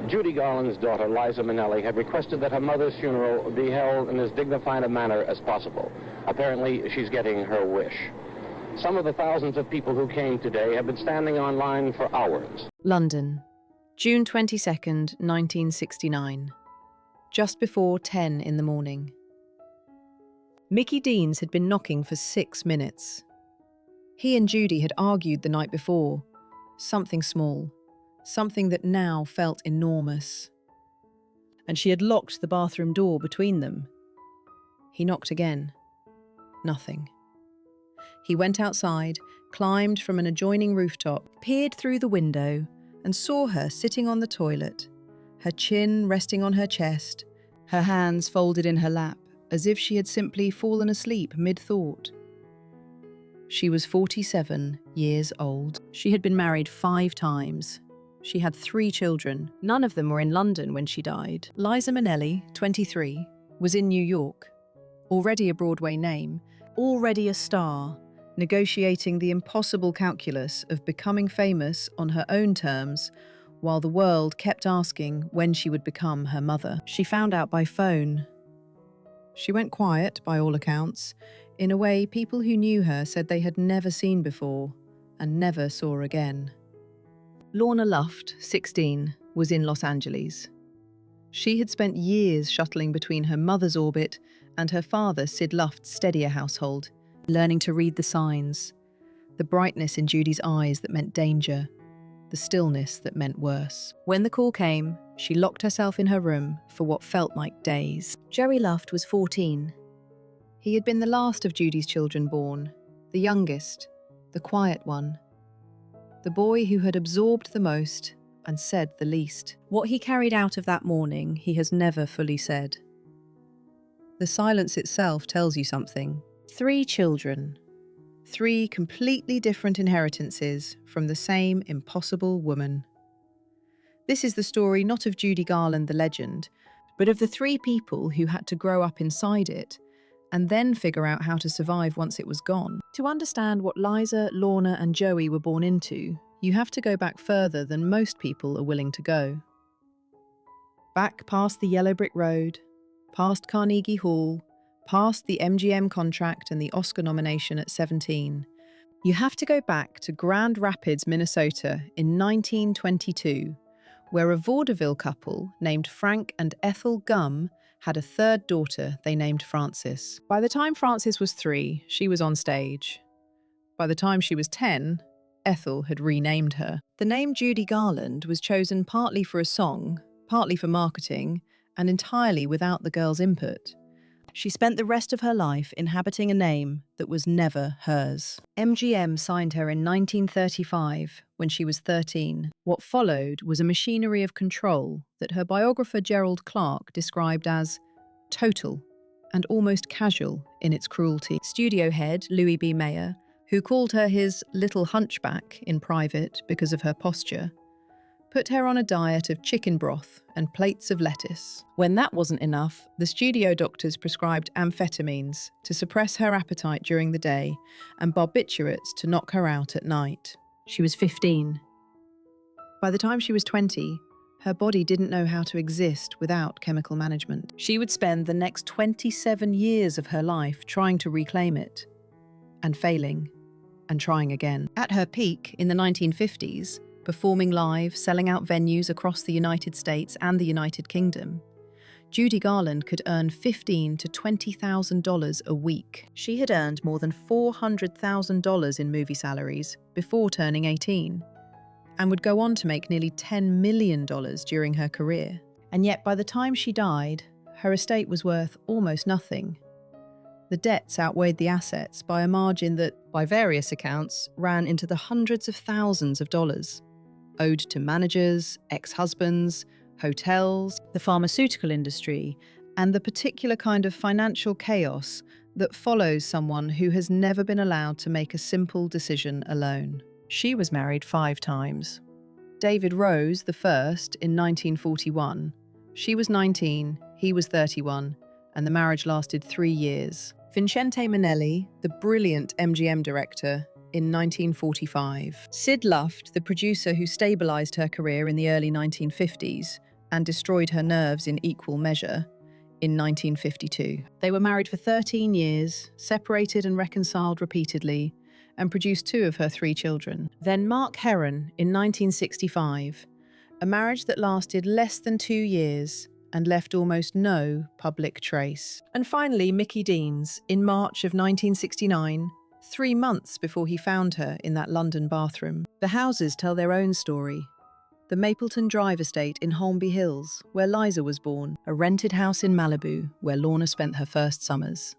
Judy Garland's daughter, Liza Minnelli, had requested that her mother's funeral be held in as dignified a manner as possible. Apparently, she's getting her wish. Some of the thousands of people who came today have been standing online for hours. London, June 22nd, 1969. Just before 10 in the morning. Mickey Deans had been knocking for 6 minutes. He and Judy had argued the night before. Something small. Something that now felt enormous. And she had locked the bathroom door between them. He knocked again. Nothing. He went outside, climbed from an adjoining rooftop, peered through the window, and saw her sitting on the toilet, her chin resting on her chest, her hands folded in her lap, as if she had simply fallen asleep mid-thought. She was 47 years old. She had been married 5 times. She had 3 children. None of them were in London when she died. Liza Minnelli, 23, was in New York. Already a Broadway name, already a star, negotiating the impossible calculus of becoming famous on her own terms, while the world kept asking when she would become her mother. She found out by phone. She went quiet, by all accounts, in a way people who knew her said they had never seen before and never saw again. Lorna Luft, 16, was in Los Angeles. She had spent years shuttling between her mother's orbit and her father, Sid Luft's steadier household, learning to read the signs, the brightness in Judy's eyes that meant danger, the stillness that meant worse. When the call came, she locked herself in her room for what felt like days. Jerry Luft was 14. He had been the last of Judy's children born, the youngest, the quiet one, the boy who had absorbed the most and said the least. What he carried out of that morning, he has never fully said. The silence itself tells you something. 3 children. 3 completely different inheritances from the same impossible woman. This is the story not of Judy Garland the legend, but of the 3 people who had to grow up inside it and then figure out how to survive once it was gone. To understand what Liza, Lorna and Joey were born into, you have to go back further than most people are willing to go. Back past the yellow brick road, past Carnegie Hall, past the MGM contract and the Oscar nomination at 17. You have to go back to Grand Rapids, Minnesota in 1922, where a vaudeville couple named Frank and Ethel Gumm had a 3rd daughter they named Frances. By the time Frances was 3, she was on stage. By the time she was 10, Ethel had renamed her. The name Judy Garland was chosen partly for a song, partly for marketing, and entirely without the girl's input. She spent the rest of her life inhabiting a name that was never hers. MGM signed her in 1935 when she was 13. What followed was a machinery of control that her biographer Gerald Clark described as total and almost casual in its cruelty. Studio head Louis B. Mayer, who called her his little hunchback in private because of her posture, put her on a diet of chicken broth and plates of lettuce. When that wasn't enough, the studio doctors prescribed amphetamines to suppress her appetite during the day and barbiturates to knock her out at night. She was 15. By the time she was 20, her body didn't know how to exist without chemical management. She would spend the next 27 years of her life trying to reclaim it, and failing, and trying again. At her peak in the 1950s, performing live, selling out venues across the United States and the United Kingdom, Judy Garland could earn $15,000 to $20,000 a week. She had earned more than $400,000 in movie salaries before turning 18, and would go on to make nearly $10 million during her career. And yet by the time she died, her estate was worth almost nothing. The debts outweighed the assets by a margin that, by various accounts, ran into the hundreds of thousands of dollars, owed to managers, ex-husbands, hotels, the pharmaceutical industry, and the particular kind of financial chaos that follows someone who has never been allowed to make a simple decision alone. She was married 5 times. David Rose the first in 1941. She was 19, he was 31, and the marriage lasted 3 years. Vincente Minnelli, the brilliant MGM director, in 1945. Sid Luft, the producer who stabilized her career in the early 1950s, and destroyed her nerves in equal measure in 1952. They were married for 13 years, separated and reconciled repeatedly, and produced 2 of her 3 children. Then Mark Heron in 1965, a marriage that lasted less than 2 years and left almost no public trace. And finally, Mickey Deans in March of 1969, 3 months before he found her in that London bathroom. The houses tell their own story. The Mapleton Drive estate in Holmby Hills, where Liza was born, a rented house in Malibu, where Lorna spent her first summers.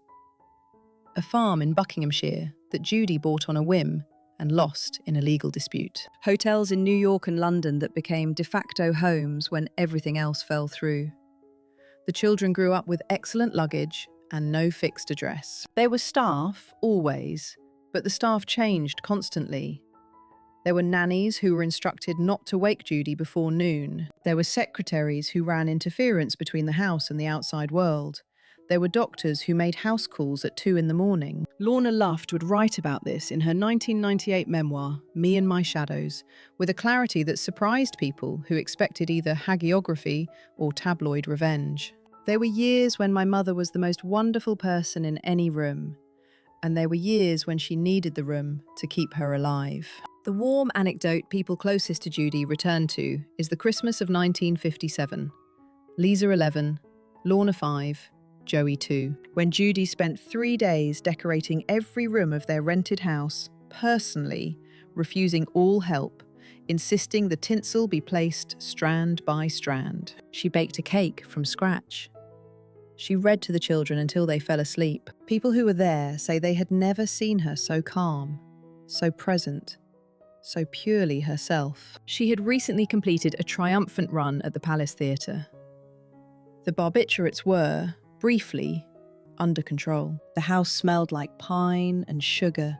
A farm in Buckinghamshire that Judy bought on a whim and lost in a legal dispute. Hotels in New York and London that became de facto homes when everything else fell through. The children grew up with excellent luggage and no fixed address. There were staff, always, but the staff changed constantly. There were nannies who were instructed not to wake Judy before noon. There were secretaries who ran interference between the house and the outside world. There were doctors who made house calls at 2 in the morning. Lorna Luft would write about this in her 1998 memoir, Me and My Shadows, with a clarity that surprised people who expected either hagiography or tabloid revenge. There were years when my mother was the most wonderful person in any room, and there were years when she needed the room to keep her alive. The warm anecdote people closest to Judy return to is the Christmas of 1957. Liza 11, Lorna 5, Joey 2, when Judy spent 3 days decorating every room of their rented house, personally, refusing all help, insisting the tinsel be placed strand by strand. She baked a cake from scratch. She read to the children until they fell asleep. People who were there say they had never seen her so calm, so present, so purely herself. She had recently completed a triumphant run at the Palace Theatre. The barbiturates were, briefly, under control. The house smelled like pine and sugar,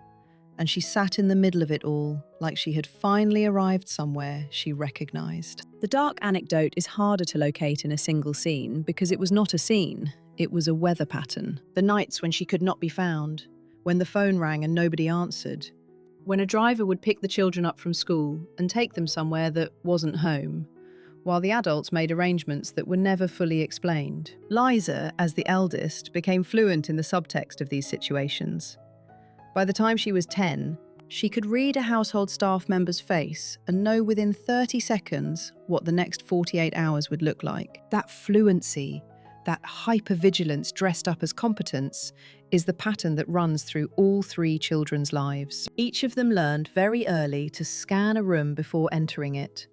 and she sat in the middle of it all like she had finally arrived somewhere she recognised. The dark anecdote is harder to locate in a single scene because it was not a scene, it was a weather pattern. The nights when she could not be found, when the phone rang and nobody answered, when a driver would pick the children up from school and take them somewhere that wasn't home, while the adults made arrangements that were never fully explained. Liza, as the eldest, became fluent in the subtext of these situations. By the time she was 10, she could read a household staff member's face and know within 30 seconds what the next 48 hours would look like. That fluency, that hypervigilance dressed up as competence, is the pattern that runs through all 3 children's lives. Each of them learned very early to scan a room before entering it.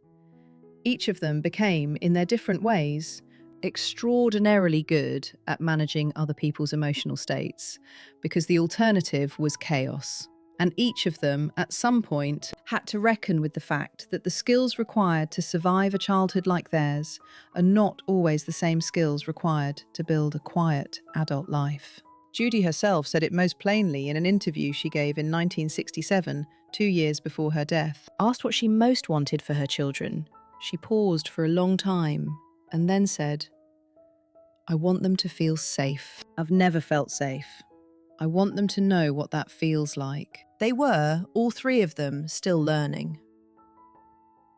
Each of them became, in their different ways, extraordinarily good at managing other people's emotional states, because the alternative was chaos. And each of them, at some point, had to reckon with the fact that the skills required to survive a childhood like theirs are not always the same skills required to build a quiet adult life. Judy herself said it most plainly in an interview she gave in 1967, 2 years before her death. Asked what she most wanted for her children, she paused for a long time and then said, "I want them to feel safe. I've never felt safe. I want them to know what that feels like." They were, all 3 of them, still learning.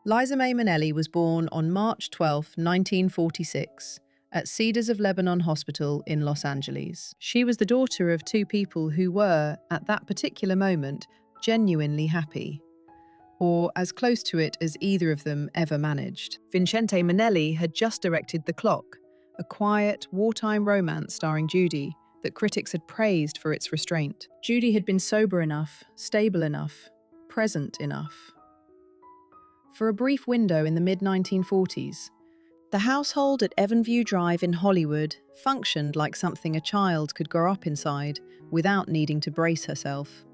Liza May Minnelli was born on March 12, 1946, at Cedars of Lebanon Hospital in Los Angeles. She was the daughter of 2 people who were, at that particular moment, genuinely happy, or as close to it as either of them ever managed. Vincente Minnelli had just directed The Clock, a quiet, wartime romance starring Judy that critics had praised for its restraint. Judy had been sober enough, stable enough, present enough. For a brief window in the mid-1940s, the household at Evanview Drive in Hollywood functioned like something a child could grow up inside without needing to brace herself.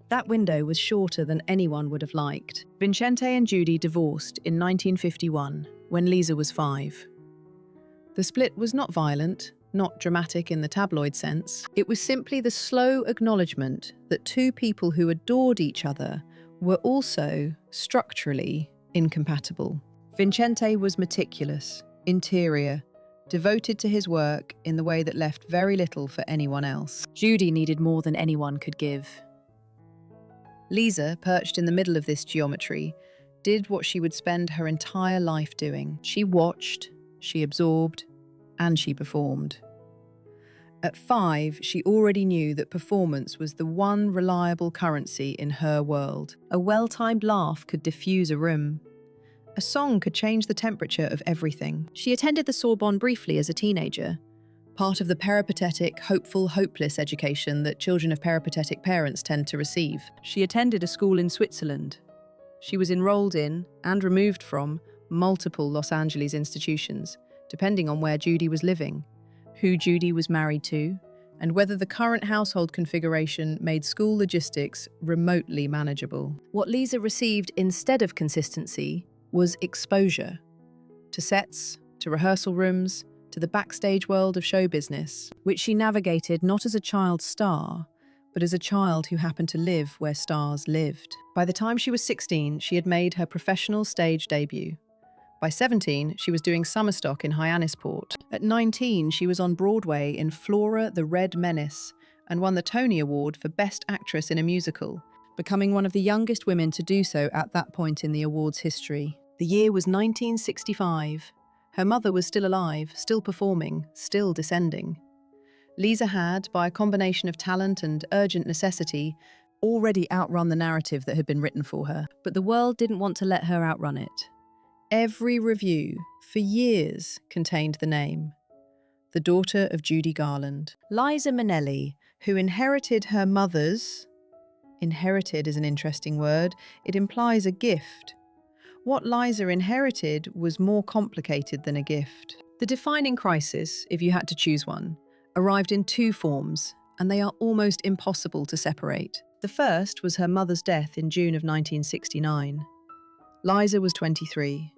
That window was shorter than anyone would have liked. Vincente and Judy divorced in 1951, when Liza was 5. The split was not violent, not dramatic in the tabloid sense. It was simply the slow acknowledgement that 2 people who adored each other were also, structurally, incompatible. Vincente was meticulous, interior, devoted to his work in the way that left very little for anyone else. Judy needed more than anyone could give. Liza, perched in the middle of this geometry, did what she would spend her entire life doing. She watched, she absorbed, and she performed. At 5, she already knew that performance was the one reliable currency in her world. A well-timed laugh could diffuse a room. A song could change the temperature of everything. She attended the Sorbonne briefly as a teenager, part of the peripatetic, hopeful, hopeless education that children of peripatetic parents tend to receive. She attended a school in Switzerland. She was enrolled in, and removed from, multiple Los Angeles institutions, depending on where Judy was living, who Judy was married to, and whether the current household configuration made school logistics remotely manageable. What Lisa received instead of consistency was exposure. To sets, to rehearsal rooms, to the backstage world of show business, which she navigated not as a child star, but as a child who happened to live where stars lived. By the time she was 16, she had made her professional stage debut. By 17, she was doing summer stock in Hyannisport. At 19, she was on Broadway in Flora the Red Menace and won the Tony Award for Best Actress in a Musical, becoming one of the youngest women to do so at that point in the awards history. The year was 1965. Her mother was still alive, still performing, still descending. Lisa had, by a combination of talent and urgent necessity, already outrun the narrative that had been written for her. But the world didn't want to let her outrun it. Every review, for years, contained the name. The daughter of Judy Garland. Liza Minnelli, who inherited her mother's... Inherited is an interesting word. It implies a gift. What Liza inherited was more complicated than a gift. The defining crisis, if you had to choose one, arrived in 2 forms, and they are almost impossible to separate. The first was her mother's death in June of 1969. Liza was 23.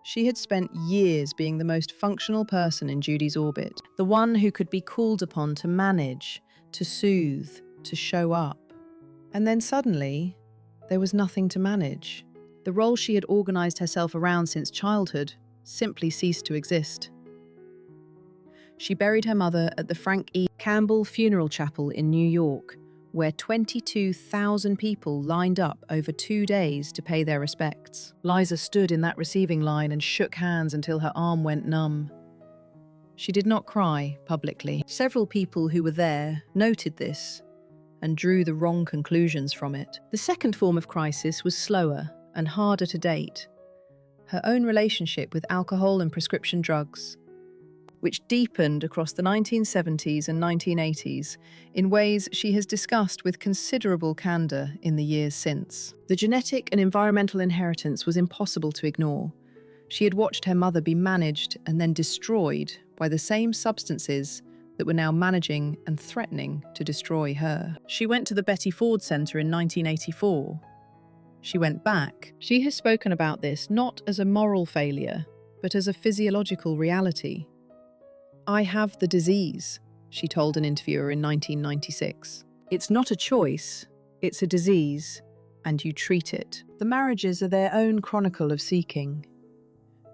She had spent years being the most functional person in Judy's orbit, the one who could be called upon to manage, to soothe, to show up. And then suddenly, there was nothing to manage. The role she had organised herself around since childhood simply ceased to exist. She buried her mother at the Frank E. Campbell Funeral Chapel in New York, where 22,000 people lined up over 2 days to pay their respects. Liza stood in that receiving line and shook hands until her arm went numb. She did not cry publicly. Several people who were there noted this and drew the wrong conclusions from it. The second form of crisis was slower and harder to date. Her own relationship with alcohol and prescription drugs, which deepened across the 1970s and 1980s in ways she has discussed with considerable candour in the years since. The genetic and environmental inheritance was impossible to ignore. She had watched her mother be managed and then destroyed by the same substances that were now managing and threatening to destroy her. She went to the Betty Ford Centre in 1984. She went back. She has spoken about this not as a moral failure, but as a physiological reality. "I have the disease," she told an interviewer in 1996. "It's not a choice, it's a disease, and you treat it." The marriages are their own chronicle of seeking.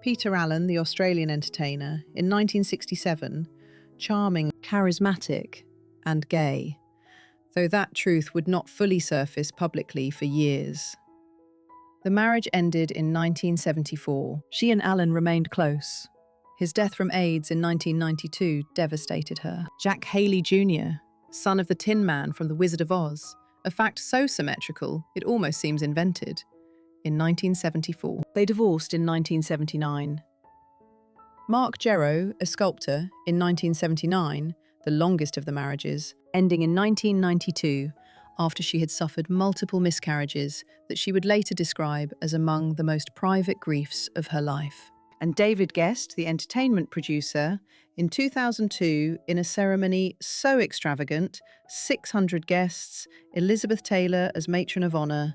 Peter Allen, the Australian entertainer, in 1967, charming, charismatic, and gay, though that truth would not fully surface publicly for years. The marriage ended in 1974. She and Allen remained close. His death from AIDS in 1992 devastated her. Jack Haley Jr., son of the Tin Man from The Wizard of Oz, a fact so symmetrical it almost seems invented, in 1974. They divorced in 1979. Mark Jarrow, a sculptor, in 1979, the longest of the marriages, ending in 1992 after she had suffered multiple miscarriages that she would later describe as among the most private griefs of her life. And David Guest, the entertainment producer, in 2002, in a ceremony so extravagant, 600 guests, Elizabeth Taylor as matron of honour,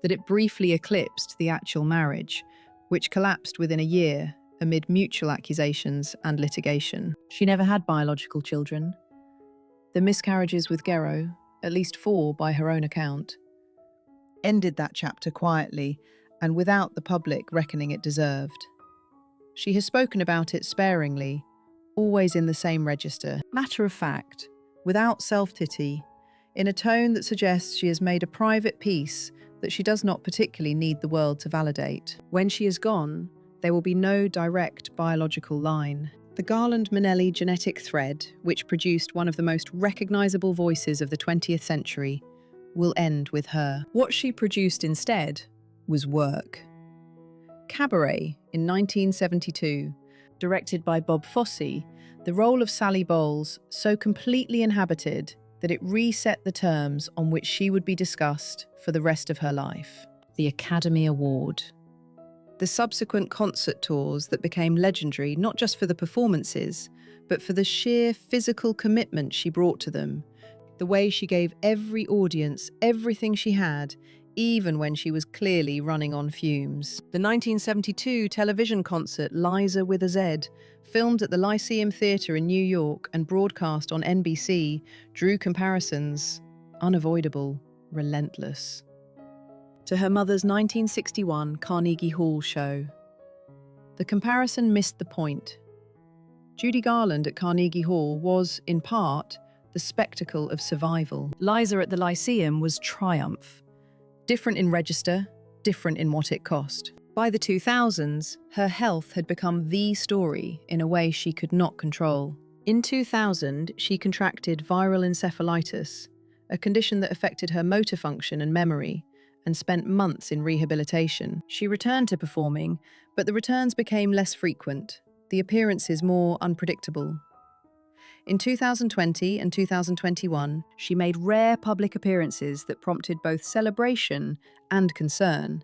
that it briefly eclipsed the actual marriage, which collapsed within a year amid mutual accusations and litigation. She never had biological children. The miscarriages with Garrow, at least 4 by her own account, ended that chapter quietly and without the public reckoning it deserved. She has spoken about it sparingly, always in the same register. Matter of fact, without self-pity, in a tone that suggests she has made a private peace that she does not particularly need the world to validate. When she is gone, there will be no direct biological line. The Garland-Manelli genetic thread, which produced one of the most recognizable voices of the 20th century, will end with her. What she produced instead was work. Cabaret in 1972, directed by Bob Fosse, the role of Sally Bowles so completely inhabited that it reset the terms on which she would be discussed for the rest of her life. The Academy Award. The subsequent concert tours that became legendary not just for the performances, but for the sheer physical commitment she brought to them, the way she gave every audience everything she had, even when she was clearly running on fumes. The 1972 television concert Liza with a Z, filmed at the Lyceum Theatre in New York and broadcast on NBC, drew comparisons, unavoidable, relentless, to her mother's 1961 Carnegie Hall show. The comparison missed the point. Judy Garland at Carnegie Hall was, in part, the spectacle of survival. Liza at the Lyceum was triumph. Different in register, different in what it cost. By the 2000s, her health had become the story in a way she could not control. In 2000, she contracted viral encephalitis, a condition that affected her motor function and memory, and spent months in rehabilitation. She returned to performing, but the returns became less frequent, the appearances more unpredictable. In 2020 and 2021, she made rare public appearances that prompted both celebration and concern.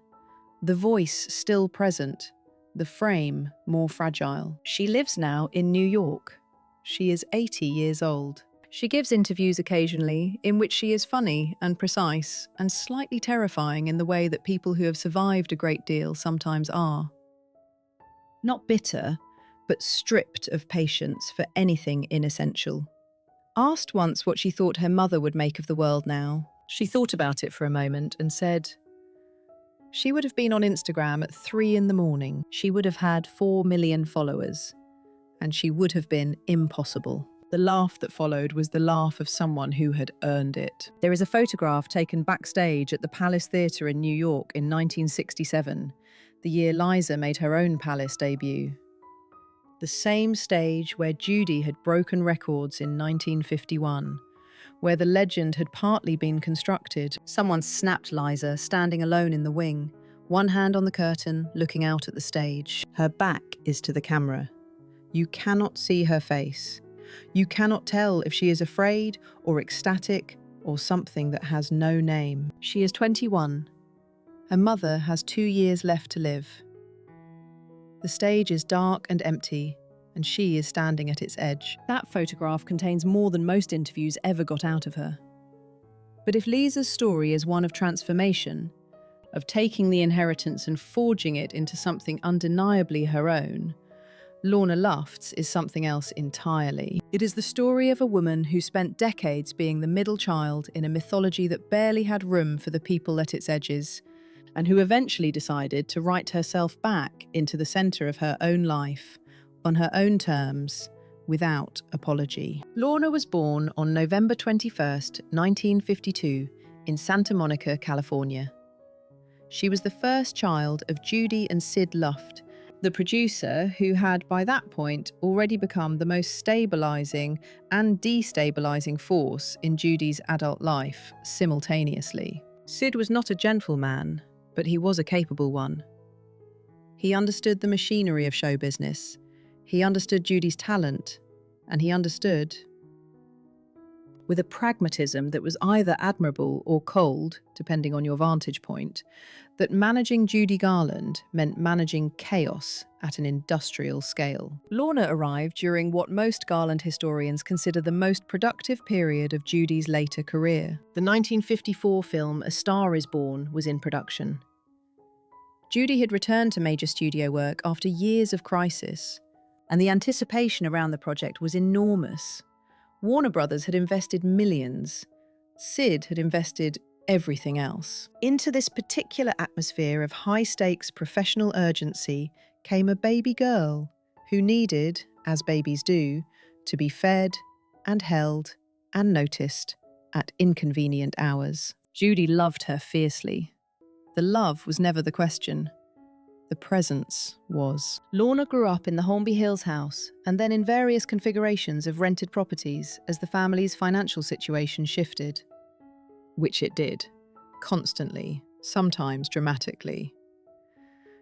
The voice still present, the frame more fragile. She lives now in New York. She is 80 years old. She gives interviews occasionally in which she is funny and precise and slightly terrifying in the way that people who have survived a great deal sometimes are. Not bitter, but stripped of patience for anything inessential. Asked once what she thought her mother would make of the world now, she thought about it for a moment and said, "She would have been on Instagram at 3 in the morning. She would have had 4 million followers. And she would have been impossible." The laugh that followed was the laugh of someone who had earned it. There is a photograph taken backstage at the Palace Theatre in New York in 1967, the year Liza made her own Palace debut. The same stage where Judy had broken records in 1951, where the legend had partly been constructed. Someone snapped Liza standing alone in the wing, one hand on the curtain, looking out at the stage. Her back is to the camera. You cannot see her face. You cannot tell if she is afraid or ecstatic or something that has no name. She is 21. Her mother has 2 years left to live. The stage is dark and empty, and she is standing at its edge. That photograph contains more than most interviews ever got out of her. But if Liza's story is one of transformation, of taking the inheritance and forging it into something undeniably her own, Lorna Luft's is something else entirely. It is the story of a woman who spent decades being the middle child in a mythology that barely had room for the people at its edges, and who eventually decided to write herself back into the centre of her own life, on her own terms, without apology. Lorna was born on November 21st, 1952, in Santa Monica, California. She was the first child of Judy and Sid Luft, the producer who had by that point already become the most stabilising and destabilising force in Judy's adult life simultaneously. Sid was not a gentleman, but he was a capable one. He understood the machinery of show business, he understood Judy's talent, and he understood, with a pragmatism that was either admirable or cold, depending on your vantage point, that managing Judy Garland meant managing chaos at an industrial scale. Lorna arrived during what most Garland historians consider the most productive period of Judy's later career. The 1954 film A Star Is Born was in production. Judy had returned to major studio work after years of crisis, and the anticipation around the project was enormous. Warner Brothers had invested millions. Sid had invested everything else. Into this particular atmosphere of high-stakes professional urgency came a baby girl who needed, as babies do, to be fed and held and noticed at inconvenient hours. Judy loved her fiercely. The love was never the question. The presence was. Lorna grew up in the Holmby Hills house and then in various configurations of rented properties as the family's financial situation shifted. Which it did. Constantly, sometimes dramatically.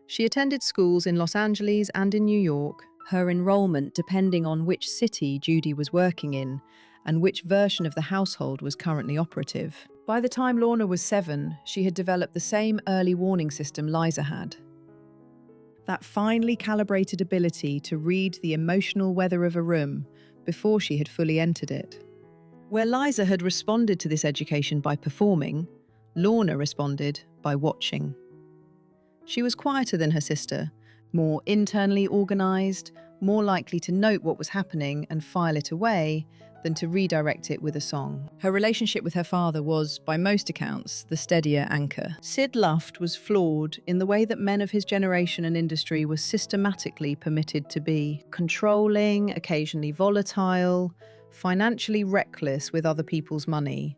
She attended schools in Los Angeles and in New York, her enrollment depending on which city Judy was working in and which version of the household was currently operative. By the time Lorna was 7, she had developed the same early warning system Liza had. That finely calibrated ability to read the emotional weather of a room before she had fully entered it. Where Liza had responded to this education by performing, Lorna responded by watching. She was quieter than her sister, more internally organised, more likely to note what was happening and file it away than to redirect it with a song. Her relationship with her father was, by most accounts, the steadier anchor. Sid Luft was flawed in the way that men of his generation and industry were systematically permitted to be. Controlling, occasionally volatile, financially reckless with other people's money.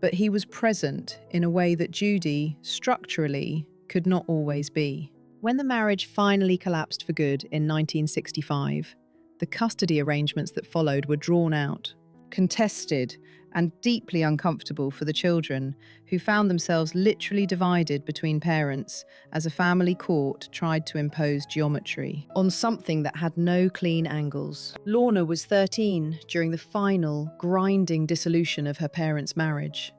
But he was present in a way that Judy, structurally, could not always be. When the marriage finally collapsed for good in 1965, the custody arrangements that followed were drawn out, contested, and deeply uncomfortable for the children, who found themselves literally divided between parents as a family court tried to impose geometry on something that had no clean angles. Lorna was 13 during the final, grinding dissolution of her parents' marriage.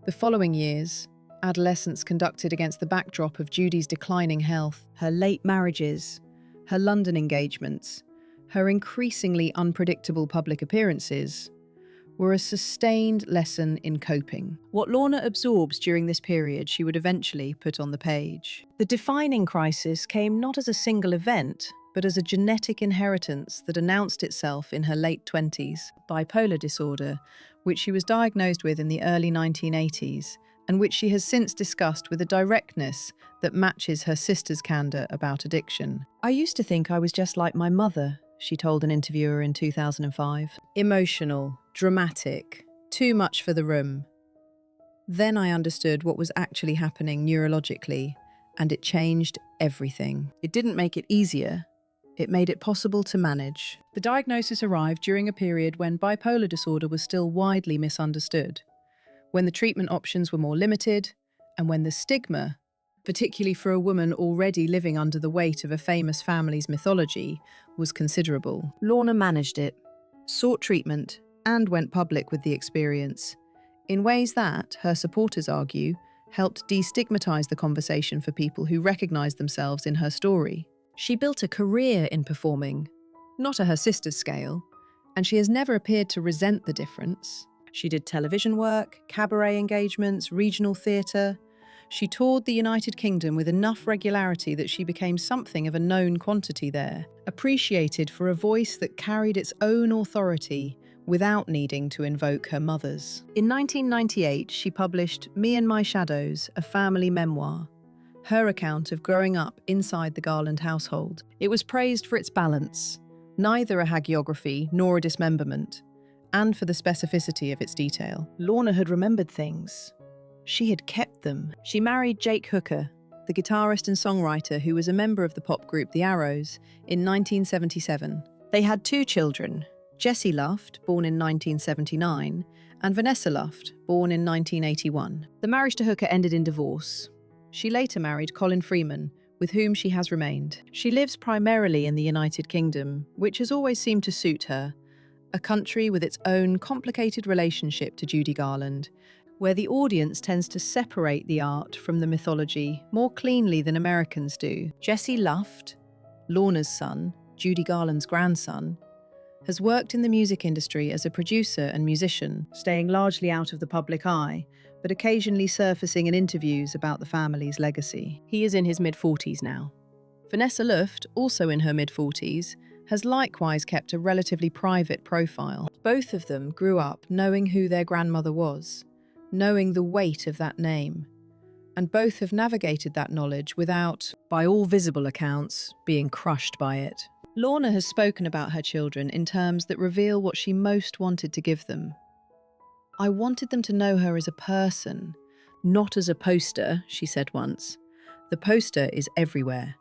The following years, adolescence conducted against the backdrop of Judy's declining health, her late marriages, her London engagements, her increasingly unpredictable public appearances, were a sustained lesson in coping. What Lorna absorbs during this period she would eventually put on the page. The defining crisis came not as a single event, but as a genetic inheritance that announced itself in her late 20s, bipolar disorder, which she was diagnosed with in the early 1980s, and which she has since discussed with a directness that matches her sister's candour about addiction. "I used to think I was just like my mother," she told an interviewer in 2005. "Emotional, dramatic, too much for the room. Then I understood what was actually happening neurologically, and it changed everything. It didn't make it easier, it made it possible to manage." The diagnosis arrived during a period when bipolar disorder was still widely misunderstood, when the treatment options were more limited, and when the stigma, particularly for a woman already living under the weight of a famous family's mythology, was considerable. Lorna managed it, sought treatment, and went public with the experience, in ways that, her supporters argue, helped destigmatize the conversation for people who recognized themselves in her story. She built a career in performing, not at her sister's scale, and she has never appeared to resent the difference. She did television work, cabaret engagements, regional theatre. She toured the United Kingdom with enough regularity that she became something of a known quantity there, appreciated for a voice that carried its own authority without needing to invoke her mother's. In 1998, she published Me and My Shadows, a family memoir, her account of growing up inside the Garland household. It was praised for its balance, neither a hagiography nor a dismemberment, and for the specificity of its detail. Lorna had remembered things. She had kept them. She married Jake Hooker, the guitarist and songwriter who was a member of the pop group The Arrows, in 1977. They had 2 children, Jessie Luft, born in 1979, and Vanessa Luft, born in 1981. The marriage to Hooker ended in divorce. She later married Colin Freeman, with whom she has remained. She lives primarily in the United Kingdom, which has always seemed to suit her, a country with its own complicated relationship to Judy Garland, where the audience tends to separate the art from the mythology more cleanly than Americans do. Jesse Luft, Lorna's son, Judy Garland's grandson, has worked in the music industry as a producer and musician, staying largely out of the public eye, but occasionally surfacing in interviews about the family's legacy. He is in his mid-40s now. Vanessa Luft, also in her mid-40s, has likewise kept a relatively private profile. Both of them grew up knowing who their grandmother was, knowing the weight of that name, and both have navigated that knowledge without, by all visible accounts, being crushed by it. Lorna has spoken about her children in terms that reveal what she most wanted to give them. "I wanted them to know her as a person, "Not as a poster," she said once. "The poster is everywhere.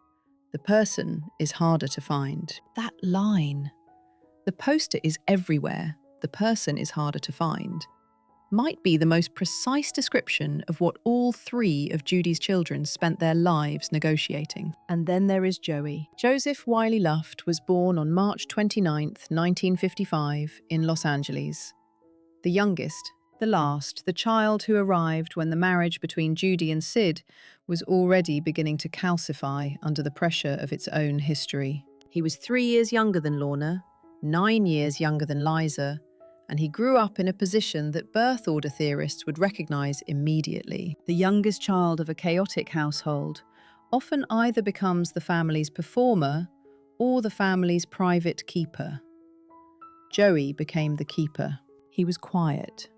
The person is harder to find." That line, "The poster is everywhere. The person is harder to find," might be the most precise description of what all three of Judy's children spent their lives negotiating. And then there is Joey. Joseph Wiley Luft was born on March 29th, 1955, in Los Angeles. The youngest, the last, the child who arrived when the marriage between Judy and Sid was already beginning to calcify under the pressure of its own history. He was 3 years younger than Lorna, 9 years younger than Liza, and he grew up in a position that birth order theorists would recognize immediately. The youngest child of a chaotic household often either becomes the family's performer or the family's private keeper. Joey became the keeper. He was quiet.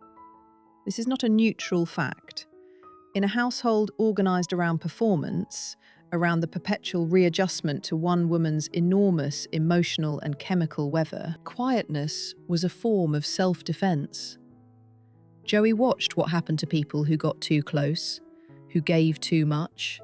This is not a neutral fact. In a household organized around performance, around the perpetual readjustment to one woman's enormous emotional and chemical weather, quietness was a form of self-defense. Joey watched what happened to people who got too close, who gave too much,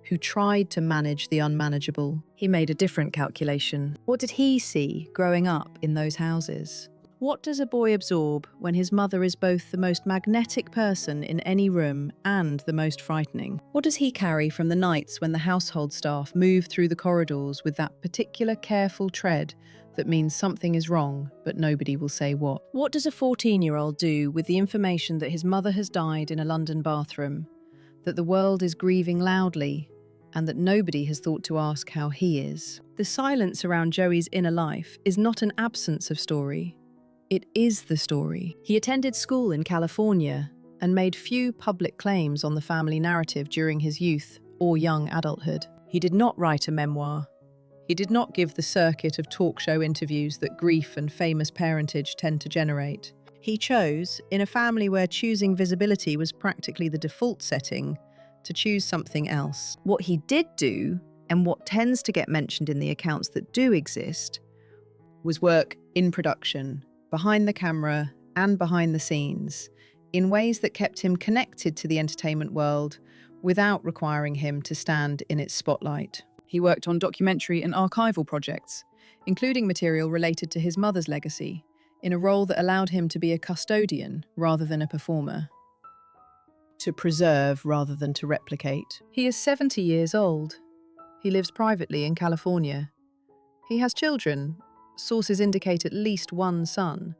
who tried to manage the unmanageable. He made a different calculation. What did he see growing up in those houses? What does a boy absorb when his mother is both the most magnetic person in any room and the most frightening? What does he carry from the nights when the household staff move through the corridors with that particular careful tread that means something is wrong, but nobody will say what? What does a 14-year-old do with the information that his mother has died in a London bathroom, that the world is grieving loudly, and that nobody has thought to ask how he is? The silence around Joey's inner life is not an absence of story. It is the story. He attended school in California and made few public claims on the family narrative during his youth or young adulthood. He did not write a memoir. He did not give the circuit of talk show interviews that grief and famous parentage tend to generate. He chose, in a family where choosing visibility was practically the default setting, to choose something else. What he did do, and what tends to get mentioned in the accounts that do exist, was work in production, behind the camera and behind the scenes, in ways that kept him connected to the entertainment world without requiring him to stand in its spotlight. He worked on documentary and archival projects, including material related to his mother's legacy, in a role that allowed him to be a custodian rather than a performer, to preserve rather than to replicate. He is 70 years old. He lives privately in California. He has children. Sources indicate at least one son,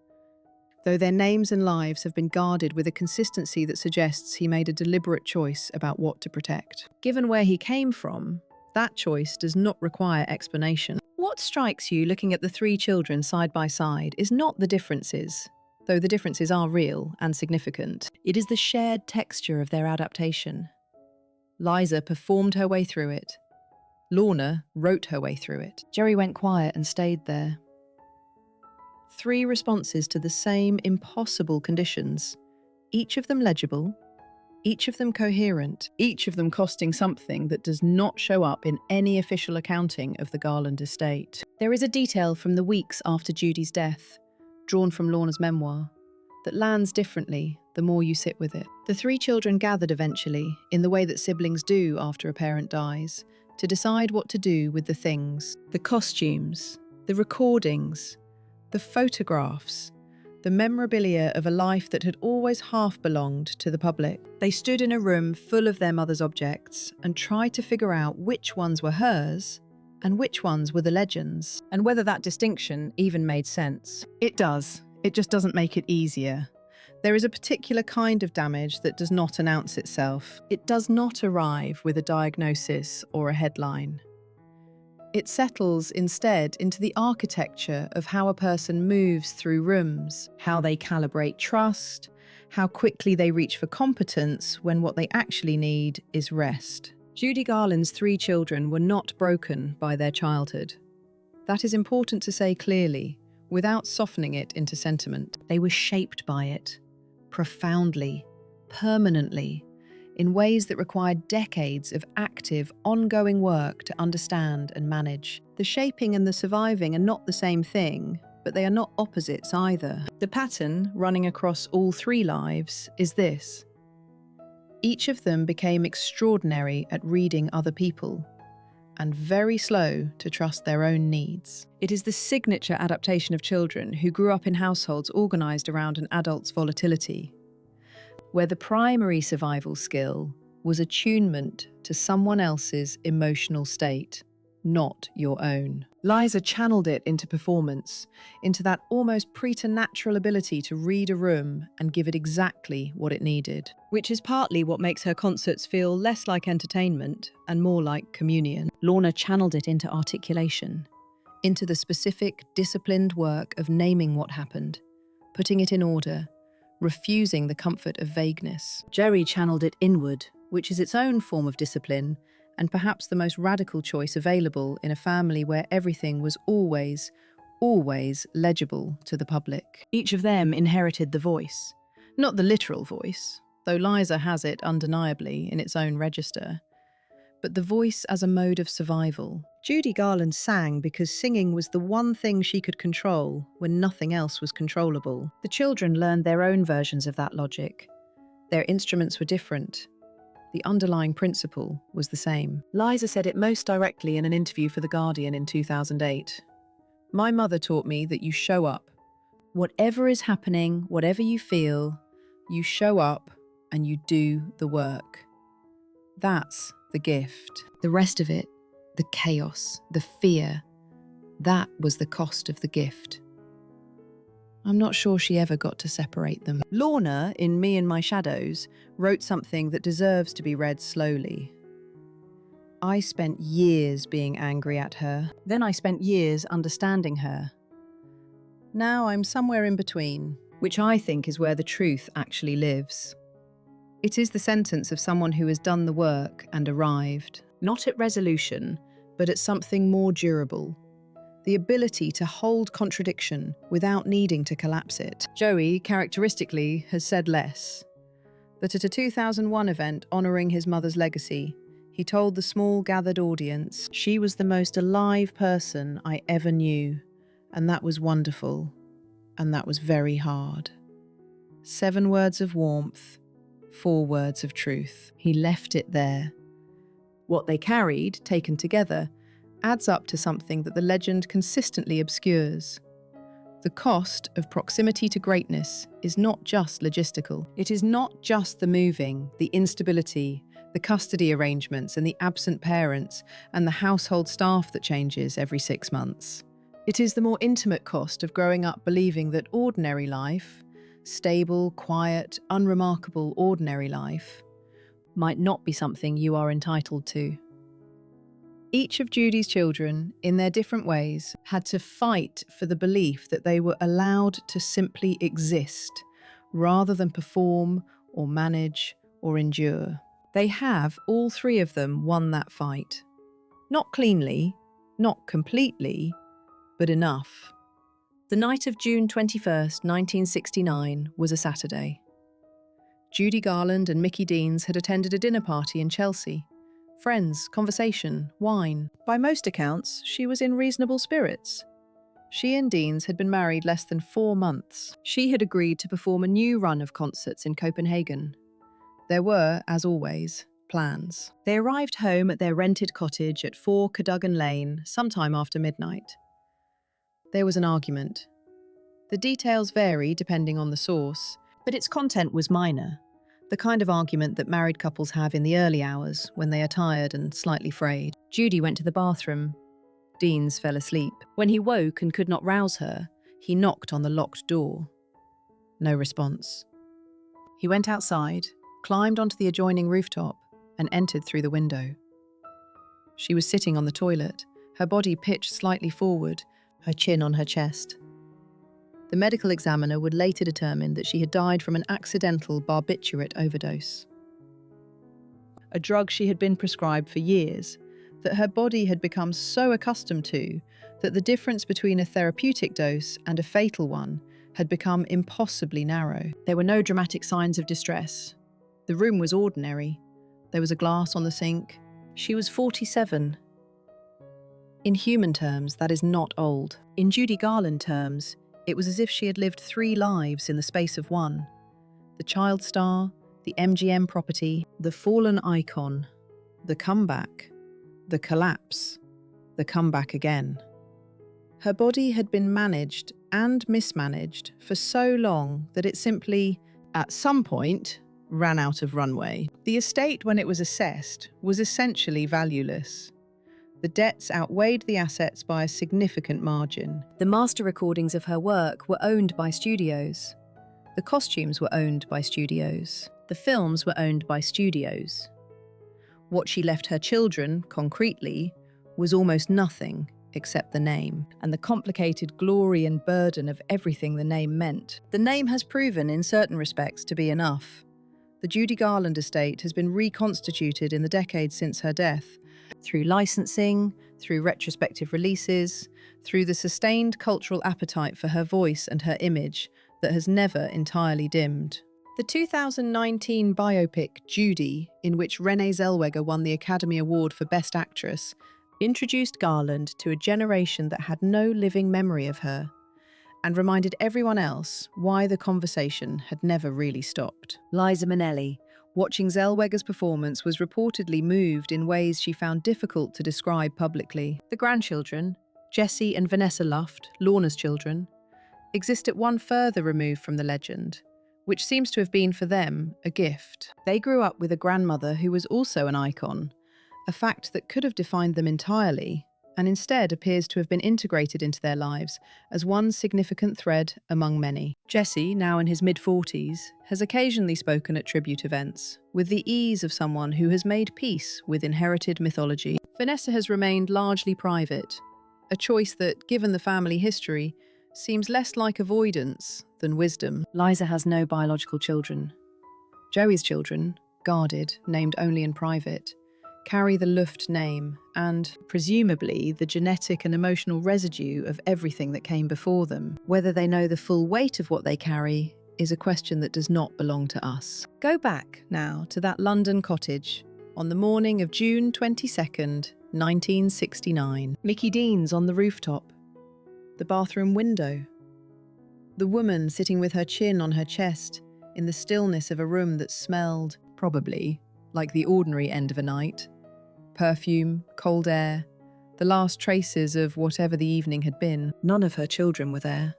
though their names and lives have been guarded with a consistency that suggests he made a deliberate choice about what to protect. Given where he came from, that choice does not require explanation. What strikes you looking at the three children side by side is not the differences, though the differences are real and significant. It is the shared texture of their adaptation. Liza performed her way through it. Lorna wrote her way through it. Joey went quiet and stayed there. 3 responses to the same impossible conditions, each of them legible, each of them coherent, each of them costing something that does not show up in any official accounting of the Garland estate. There is a detail from the weeks after Judy's death, drawn from Lorna's memoir, that lands differently the more you sit with it. The 3 children gathered eventually, in the way that siblings do after a parent dies, to decide what to do with the things, the costumes, the recordings, the photographs, the memorabilia of a life that had always half belonged to the public. They stood in a room full of their mother's objects and tried to figure out which ones were hers and which ones were the legends, and whether that distinction even made sense. It does. It just doesn't make it easier. There is a particular kind of damage that does not announce itself. It does not arrive with a diagnosis or a headline. It settles instead into the architecture of how a person moves through rooms, how they calibrate trust, how quickly they reach for competence when what they actually need is rest. Judy Garland's 3 children were not broken by their childhood. That is important to say clearly, without softening it into sentiment. They were shaped by it, profoundly, permanently, in ways that required decades of active, ongoing work to understand and manage. The shaping and the surviving are not the same thing, but they are not opposites either. The pattern running across all 3 lives is this: Each of them became extraordinary at reading other people and very slow to trust their own needs. It is the signature adaptation of children who grew up in households organised around an adult's volatility, where the primary survival skill was attunement to someone else's emotional state, not your own. Liza channeled it into performance, into that almost preternatural ability to read a room and give it exactly what it needed. Which is partly what makes her concerts feel less like entertainment and more like communion. Lorna channeled it into articulation, into the specific, disciplined work of naming what happened, putting it in order, refusing the comfort of vagueness. Jerry channeled it inward, which is its own form of discipline, and perhaps the most radical choice available in a family where everything was always legible to the public. Each of them inherited the voice. Not the literal voice, though Liza has it undeniably in its own register, but the voice as a mode of survival. Judy Garland sang because singing was the one thing she could control when nothing else was controllable. The children learned their own versions of that logic. Their instruments were different. The underlying principle was the same. Liza said it most directly in an interview for The Guardian in 2008. "My mother taught me that you show up. Whatever is happening, whatever you feel, you show up and you do the work. That's the gift. The rest of it, the chaos, the fear, that was the cost of the gift." I'm not sure she ever got to separate them. Lorna, in Me and My Shadows, wrote something that deserves to be read slowly. "I spent years being angry at her. Then I spent years understanding her. Now I'm somewhere in between, which I think is where the truth actually lives." It is the sentence of someone who has done the work and arrived, not at resolution, but at something more durable. The ability to hold contradiction without needing to collapse it. Joey, characteristically, has said less. But at a 2001 event honouring his mother's legacy, he told the small gathered audience, "She was the most alive person I ever knew, and that was wonderful, and that was very hard." 7 words of warmth, 4 words of truth. He left it there. What they carried, taken together, adds up to something that the legend consistently obscures. The cost of proximity to greatness is not just logistical. It is not just the moving, the instability, the custody arrangements and the absent parents and the household staff that changes every 6 months. It is the more intimate cost of growing up believing that ordinary life, stable, quiet, unremarkable ordinary life, might not be something you are entitled to. Each of Judy's children, in their different ways, had to fight for the belief that they were allowed to simply exist, rather than perform or manage or endure. They have, all 3 of them, won that fight. Not cleanly, not completely, but enough. The night of June 21st, 1969 was a Saturday. Judy Garland and Mickey Deans had attended a dinner party in Chelsea. Friends, conversation, wine. By most accounts, she was in reasonable spirits. She and Deans had been married less than 4 months. She had agreed to perform a new run of concerts in Copenhagen. There were, as always, plans. They arrived home at their rented cottage at 4 Cadogan Lane sometime after midnight. There was an argument. The details vary depending on the source, but its content was minor. The kind of argument that married couples have in the early hours when they are tired and slightly frayed. Judy went to the bathroom. Deans fell asleep. When he woke and could not rouse her, he knocked on the locked door. No response. He went outside, climbed onto the adjoining rooftop, and entered through the window. She was sitting on the toilet, her body pitched slightly forward, her chin on her chest. The medical examiner would later determine that she had died from an accidental barbiturate overdose, a drug she had been prescribed for years, that her body had become so accustomed to that the difference between a therapeutic dose and a fatal one had become impossibly narrow. There were no dramatic signs of distress. The room was ordinary. There was a glass on the sink. She was 47. In human terms, that is not old. In Judy Garland terms, it was as if she had lived 3 lives in the space of one. The child star, the MGM property, the fallen icon, the comeback, the collapse, the comeback again. Her body had been managed and mismanaged for so long that it simply, at some point, ran out of runway. The estate, when it was assessed, was essentially valueless. The debts outweighed the assets by a significant margin. The master recordings of her work were owned by studios. The costumes were owned by studios. The films were owned by studios. What she left her children, concretely, was almost nothing except the name, and the complicated glory and burden of everything the name meant. The name has proven, in certain respects, to be enough. The Judy Garland estate has been reconstituted in the decades since her death, through licensing, through retrospective releases, through the sustained cultural appetite for her voice and her image that has never entirely dimmed. The 2019 biopic Judy, in which Renée Zellweger won the Academy Award for Best Actress, introduced Garland to a generation that had no living memory of her, and reminded everyone else why the conversation had never really stopped. Liza Minnelli. Watching Zellweger's performance was reportedly moved in ways she found difficult to describe publicly. The grandchildren, Jesse and Vanessa Luft, Lorna's children, exist at one further removed from the legend, which seems to have been for them a gift. They grew up with a grandmother who was also an icon, a fact that could have defined them entirely, and instead appears to have been integrated into their lives as one significant thread among many. Jesse, now in his mid-40s, has occasionally spoken at tribute events, with the ease of someone who has made peace with inherited mythology. Vanessa has remained largely private, a choice that, given the family history, seems less like avoidance than wisdom. Liza has no biological children. Joey's children, guarded, named only in private, carry the Luft name and, presumably, the genetic and emotional residue of everything that came before them. Whether they know the full weight of what they carry is a question that does not belong to us. Go back now to that London cottage on the morning of June 22nd, 1969. Mickey Dean's on the rooftop. The bathroom window. The woman sitting with her chin on her chest in the stillness of a room that smelled, probably, like the ordinary end of a night. Perfume, cold air, the last traces of whatever the evening had been. None of her children were there.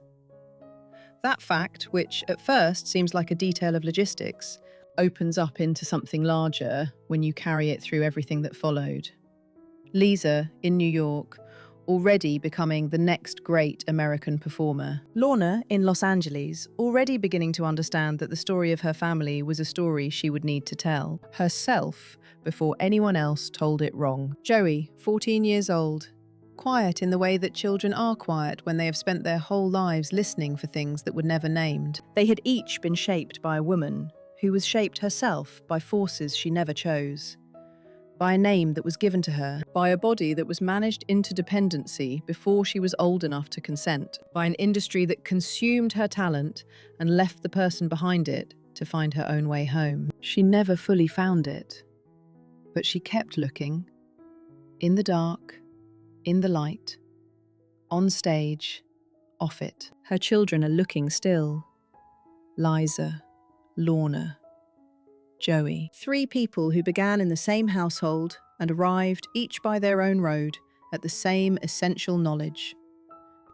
That fact, which at first seems like a detail of logistics, opens up into something larger when you carry it through everything that followed. Lisa, in New York, already becoming the next great American performer. Lorna, in Los Angeles, already beginning to understand that the story of her family was a story she would need to tell herself before anyone else told it wrong. Joey, 14 years old, quiet in the way that children are quiet when they have spent their whole lives listening for things that were never named. They had each been shaped by a woman who was shaped herself by forces she never chose. By a name that was given to her, by a body that was managed into dependency before she was old enough to consent, by an industry that consumed her talent and left the person behind it to find her own way home. She never fully found it, but she kept looking, in the dark, in the light, on stage, off it. Her children are looking still. Liza, Lorna, Joey. 3 people who began in the same household and arrived, each by their own road, at the same essential knowledge.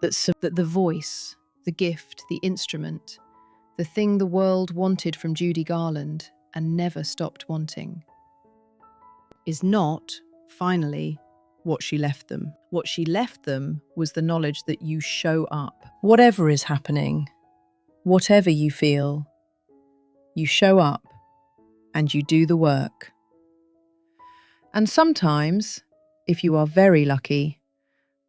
That the voice, the gift, the instrument, the thing the world wanted from Judy Garland and never stopped wanting, is not, finally, what she left them. What she left them was the knowledge that you show up. Whatever is happening, whatever you feel, you show up and you do the work. And sometimes, if you are very lucky,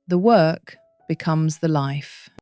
the work becomes the life.